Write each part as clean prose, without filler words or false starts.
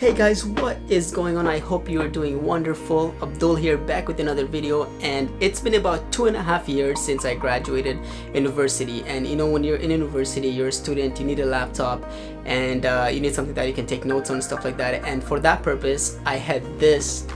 Hey guys, what is going on? I hope you are doing wonderful. Abdul here, back with another video, and it's been about 2.5 years since I graduated university. And you know, when you're in university, you're a student, you need a laptop, and you need something that you can take notes on, stuff like that. And for that purpose, I had this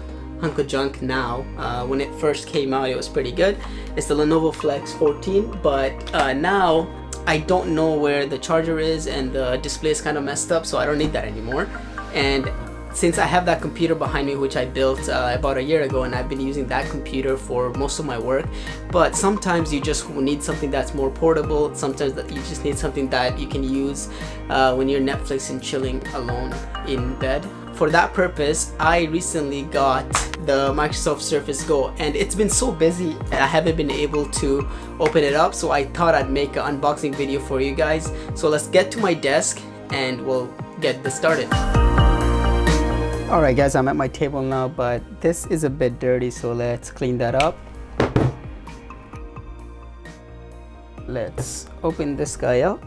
hunk of junk now. When it first came out, it was pretty good. It's the Lenovo Flex 14, but now I don't know where the charger is, and the display is kind of messed up, so I don't need that anymore. And since I have that computer behind me, which I built about a year ago, and I've been using that computer for most of my work, but sometimes you just need something that's more portable. Sometimes that you just need something that you can use when you're Netflix and chilling alone in bed. For that purpose, I recently got the Microsoft Surface Go, and it's been so busy I haven't been able to open it up, so I thought I'd make an unboxing video for you guys. So let's get to my desk and we'll get this started. Alright guys, I'm at my table now, but this is a bit dirty, so let's clean that up. Let's open this guy up.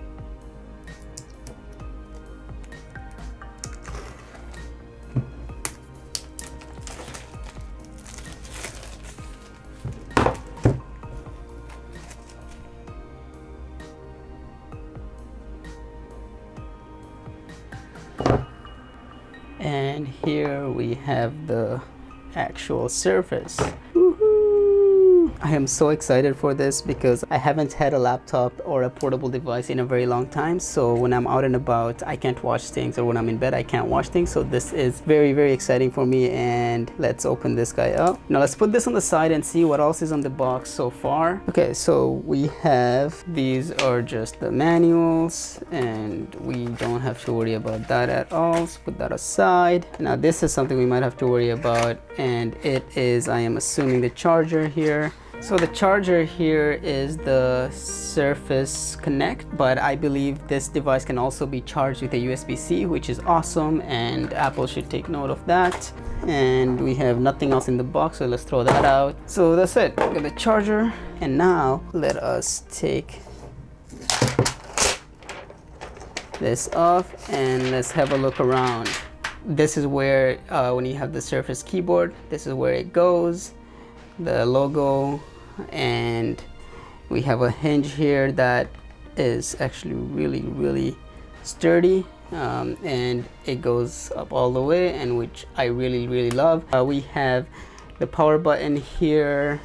And here we have the actual Surface. I am so excited for this because I haven't had a laptop or a portable device in a very long time. So when I'm out and about, I can't watch things, or when I'm in bed, I can't watch things. So this is very, very exciting for me. And let's open this guy up. Now let's put this on the side and see what else is on the box so far. Okay, so we have, these are just the manuals, and we don't have to worry about that at all. Let's put that aside. Now this is something we might have to worry about, and it is, I am assuming, the charger here. So the charger here is the Surface Connect, but I believe this device can also be charged with a USB-C, which is awesome, and Apple should take note of that. And we have nothing else in the box, so let's throw that out. So that's it, we got the charger. And now let us take this off and let's have a look around. This is where, when you have the Surface keyboard, this is where it goes, the logo, and we have a hinge here that is actually really sturdy, and it goes up all the way, and which I really love. We have the power button here,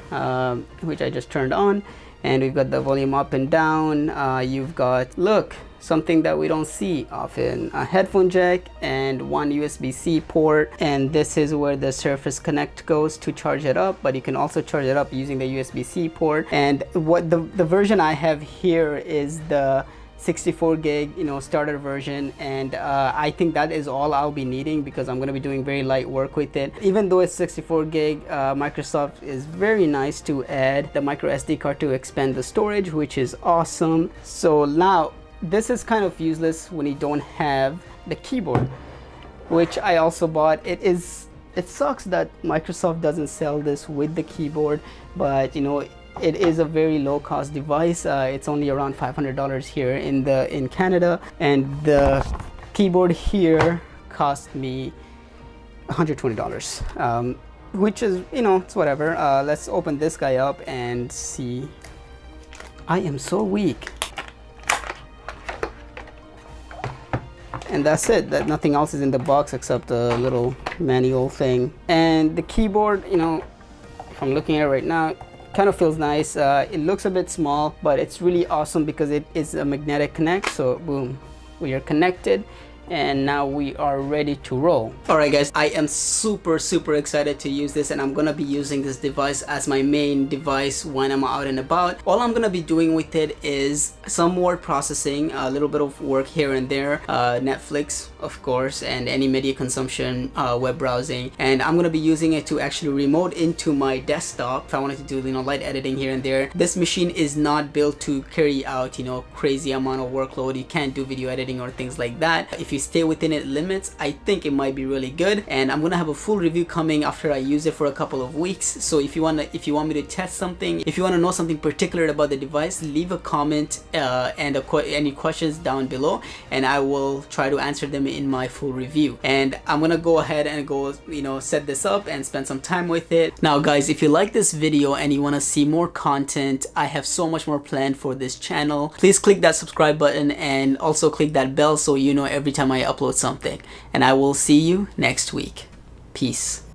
which I just turned on, and we've got the volume up and down. You've got, look, something that we don't see often, a headphone jack and one USB-C port, and this is where the Surface Connect goes to charge it up, but you can also charge it up using the USB-C port. And what the version I have here is the 64 gig, starter version, and I think that is all I'll be needing because I'm going to be doing very light work with it. Even though it's 64 gig, Microsoft is very nice to add the micro SD card to expand the storage, which is awesome. So now this is kind of useless when you don't have the keyboard, which I also bought. It sucks that Microsoft doesn't sell this with the keyboard, but it is a very low cost device. It's only around $500 here in Canada, and the keyboard here cost me $120, which is, it's whatever. Let's open this guy up and see. I am so weak. And that's it, that nothing else is in the box except a little manual thing. And the keyboard, if I'm looking at it right now, kind of feels nice. It looks a bit small, but it's really awesome because it is a magnetic connect. So boom, we are connected, and now we are ready to roll. Alright guys, I am super excited to use this, and I'm gonna be using this device as my main device when I'm out and about. All I'm gonna be doing with it is some word processing, a little bit of work here and there, Netflix of course, and any media consumption, web browsing, and I'm gonna be using it to actually remote into my desktop if I wanted to do light editing here and there. This machine is not built to carry out crazy amount of workload. You can't do video editing or things like that. If you you stay within its limits, I think it might be really good. And I'm gonna have a full review coming after I use it for a couple of weeks. So if you want me to test something, if you want to know something particular about the device, leave a comment and any questions down below, and I will try to answer them in my full review. And I'm gonna go ahead and go, you know, set this up and spend some time with it. Now guys, if you like this video and you want to see more content, I have so much more planned for this channel. Please click that subscribe button and also click that bell so you know every time I upload something. And I will see you next week. Peace.